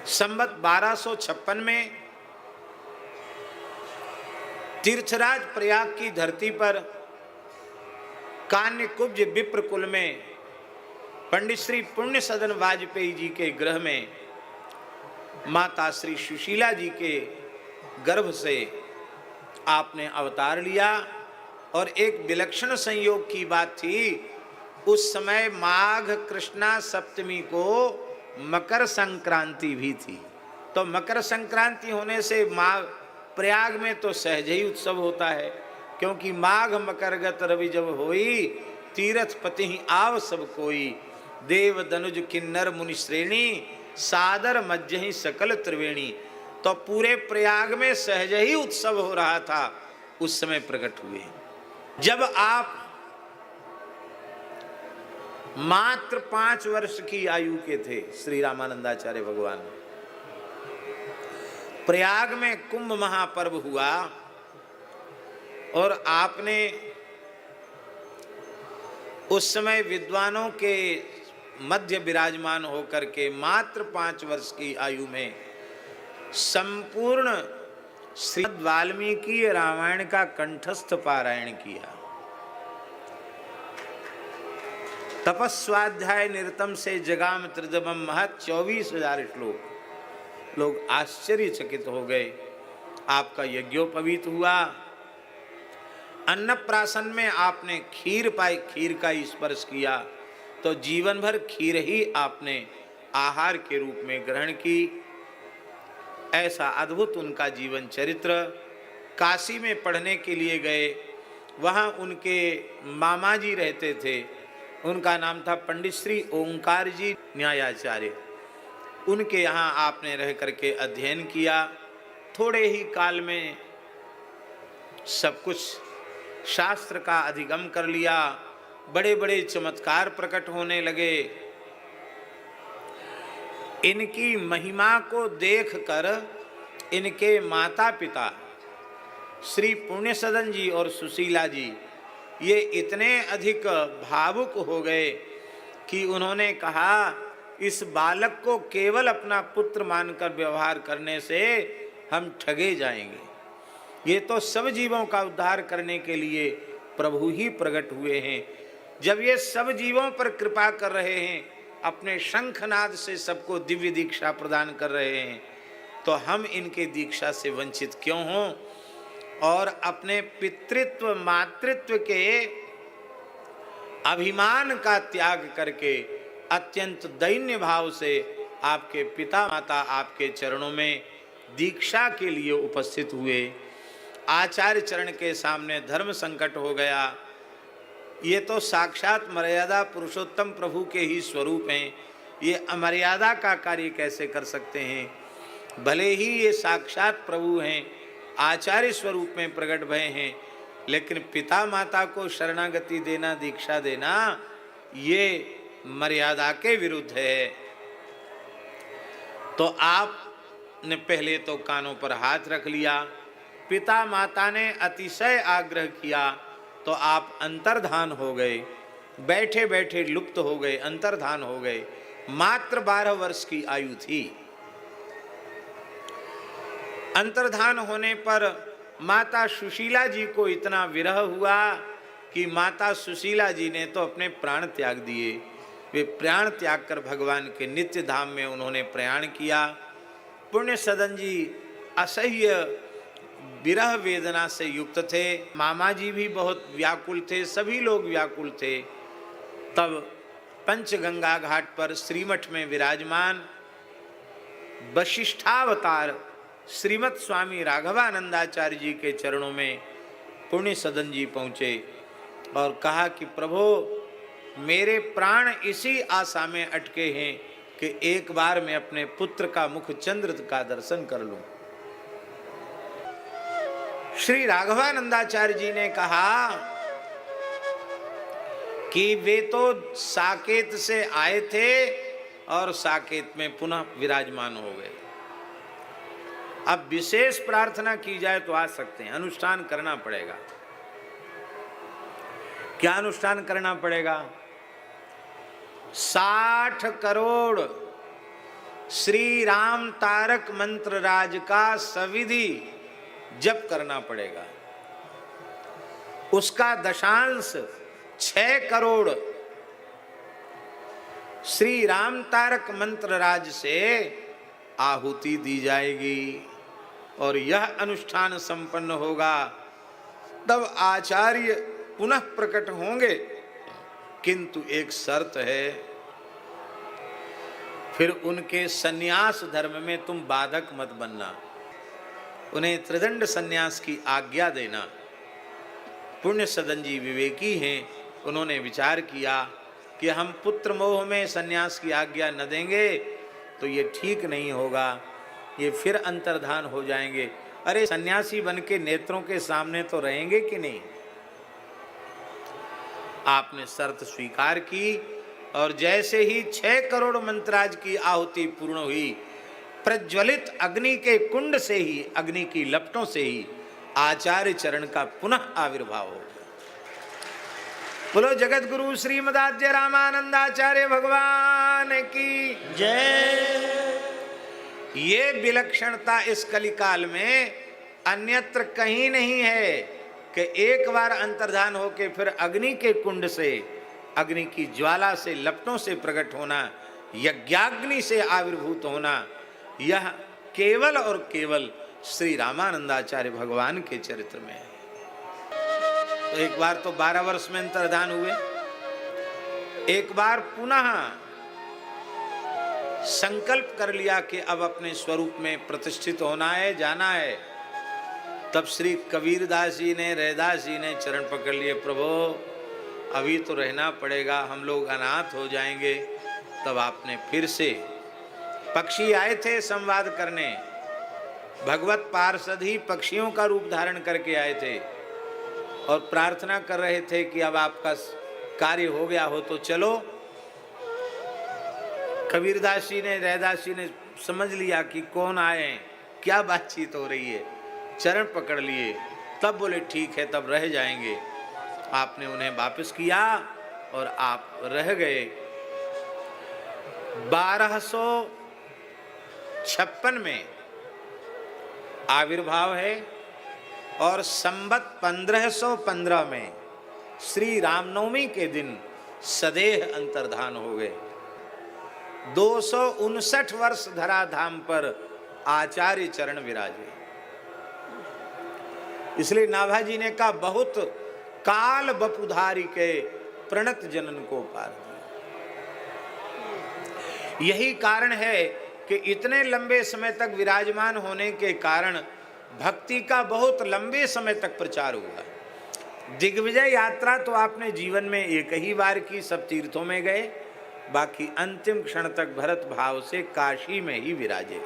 संवत 1256 में तीर्थराज प्रयाग की धरती पर कान्यकुब्ज विप्र कुल में पंडित श्री पुण्य सदन वाजपेयी जी के गृह में माता श्री सुशीला जी के गर्भ से आपने अवतार लिया। और एक विलक्षण संयोग की बात थी, उस समय माघ कृष्णा सप्तमी को मकर संक्रांति भी थी। तो मकर संक्रांति होने से माघ प्रयाग में तो सहज ही उत्सव होता है, क्योंकि माघ मकर गत रवि जब होई, तीरथ पति ही आव सब कोई, देव दनुज किन्नर मुनि श्रेणी, सादर मज्जहि सकल त्रिवेणी। तो पूरे प्रयाग में सहज ही उत्सव हो रहा था, उस समय प्रकट हुए। जब आप मात्र 5 वर्ष की आयु के थे, श्री रामानंदाचार्य भगवान, प्रयाग में कुंभ महापर्व हुआ और आपने उस समय विद्वानों के मध्य विराजमान होकर के मात्र 5 वर्ष की आयु में संपूर्ण श्रीमद् वाल्मीकि रामायण का कंठस्थ पारायण किया। तपस्वाध्याय निरतम से जगाम त्रिदमम महत 24,000 श्लोक। लोग आश्चर्यचकित हो गए। आपका यज्ञोपवीत हुआ। अन्नप्राशन में आपने खीर पाई, खीर का स्पर्श किया, तो जीवन भर खीर ही आपने आहार के रूप में ग्रहण की। ऐसा अद्भुत उनका जीवन चरित्र। काशी में पढ़ने के लिए गए, वहाँ उनके मामा जी रहते थे, उनका नाम था पंडित श्री ओंकार जी न्यायाचार्य। उनके यहाँ आपने रह करके अध्ययन किया। थोड़े ही काल में सब कुछ शास्त्र का अधिगम कर लिया। बड़े बड़े चमत्कार प्रकट होने लगे। इनकी महिमा को देखकर इनके माता पिता श्री पुण्य सदन जी और सुशीला जी ये इतने अधिक भावुक हो गए कि उन्होंने कहा, इस बालक को केवल अपना पुत्र मानकर व्यवहार करने से हम ठगे जाएंगे। ये तो सब जीवों का उद्धार करने के लिए प्रभु ही प्रकट हुए हैं। जब ये सब जीवों पर कृपा कर रहे हैं, अपने शंखनाद से सबको दिव्य दीक्षा प्रदान कर रहे हैं, तो हम इनके दीक्षा से वंचित क्यों हों। और अपने पितृत्व मातृत्व के अभिमान का त्याग करके अत्यंत दैन्य भाव से आपके पिता माता आपके चरणों में दीक्षा के लिए उपस्थित हुए। आचार्य चरण के सामने धर्म संकट हो गया। ये तो साक्षात मर्यादा पुरुषोत्तम प्रभु के ही स्वरूप हैं, ये अमर्यादा का कार्य कैसे कर सकते हैं। भले ही ये साक्षात प्रभु हैं, आचार्य स्वरूप में प्रकट भय हैं, लेकिन पिता माता को शरणागति देना, दीक्षा देना, ये मर्यादा के विरुद्ध है। तो आपने पहले तो कानों पर हाथ रख लिया। पिता माता ने अतिशय आग्रह किया तो आप अंतर्धान हो गए, बैठे बैठे लुप्त हो गए, अंतर्धान हो गए। मात्र 12 वर्ष की आयु थी। अंतर्धान होने पर माता सुशीला जी को इतना विरह हुआ कि माता सुशीला जी ने तो अपने प्राण त्याग दिए। वे प्राण त्याग कर भगवान के नित्य धाम में उन्होंने प्रयाण किया। पुण्य सदन जी असह्य विरह वेदना से युक्त थे। मामा जी भी बहुत व्याकुल थे, सभी लोग व्याकुल थे। तब पंचगंगा घाट पर श्रीमठ में विराजमान वशिष्ठावतार श्रीमद् स्वामी राघवानंदाचार्य जी के चरणों में पुण्य सदन जी पहुँचे और कहा कि प्रभु, मेरे प्राण इसी आशा में अटके हैं कि एक बार मैं अपने पुत्र का मुख चंद्र का दर्शन कर लूं। श्री राघवानंदाचार्य जी ने कहा कि वे तो साकेत से आए थे और साकेत में पुनः विराजमान हो गए। अब विशेष प्रार्थना की जाए तो आ सकते हैं, अनुष्ठान करना पड़ेगा। क्या अनुष्ठान करना पड़ेगा? 60 करोड़ श्री राम तारक मंत्र राज का सविधि जप करना पड़ेगा। उसका दशांश 6 करोड़ श्री राम तारक मंत्र राज से आहुति दी जाएगी और यह अनुष्ठान संपन्न होगा, तब आचार्य पुनः प्रकट होंगे। किंतु एक शर्त है, फिर उनके सन्यास धर्म में तुम बाधक मत बनना, उन्हें त्रिदंड सन्यास की आज्ञा देना। पुण्य सदन जी विवेकी हैं, उन्होंने विचार किया कि हम पुत्र मोह में सन्यास की आज्ञा न देंगे तो ये ठीक नहीं होगा, ये फिर अंतर्धान हो जाएंगे। अरे सन्यासी बन के नेत्रों के सामने तो रहेंगे कि नहीं। आपने शर्त स्वीकार की और जैसे ही 6 करोड़ मंत्राज की आहुति पूर्ण हुई, प्रज्वलित अग्नि के कुंड से ही, अग्नि की लपटों से ही आचार्य चरण का पुनः आविर्भाव हो गया। बोलो जगत गुरु श्रीमदाद्य रामानंदाचार्य भगवान की जय। ये विलक्षणता इस कलिकाल में अन्यत्र कहीं नहीं है कि एक बार अंतर्धान होके फिर अग्नि के कुंड से, अग्नि की ज्वाला से, लपटों से प्रकट होना, यज्ञाग्नि से आविर्भूत होना, यह केवल और केवल श्री रामानंदाचार्य भगवान के चरित्र में है। तो एक बार तो 12 वर्ष में अंतर्धान हुए, एक बार पुनः संकल्प कर लिया कि अब अपने स्वरूप में प्रतिष्ठित होना है, जाना है। तब श्री कबीरदास जी ने, रैदास जी ने चरण पकड़ लिए, प्रभु अभी तो रहना पड़ेगा, हम लोग अनाथ हो जाएंगे। तब आपने फिर से, पक्षी आए थे संवाद करने, भगवत पार्षद ही पक्षियों का रूप धारण करके आए थे और प्रार्थना कर रहे थे कि अब आपका कार्य हो गया हो तो चलो। कबीरदास जी ने, रैदास जी ने समझ लिया कि कौन आए हैं, क्या बातचीत हो रही है, चरण पकड़ लिए। तब बोले ठीक है, तब रह जाएंगे। आपने उन्हें वापस किया और आप रह गए। 1256 में आविर्भाव है और संवत 1515 में श्री रामनवमी के दिन सदेह अंतर्धान हो गए। 259 वर्ष धराधाम पर आचार्य चरण विराजे। इसलिए नाभाजी ने कहा, बहुत काल बपुधारी के प्रणत जनन को पार दिया। यही कारण है कि इतने लंबे समय तक विराजमान होने के कारण भक्ति का बहुत लंबे समय तक प्रचार हुआ। दिग्विजय यात्रा तो आपने जीवन में एक ही बार की, सब तीर्थों में गए, बाकी अंतिम क्षण तक भरत भाव से काशी में ही विराजे।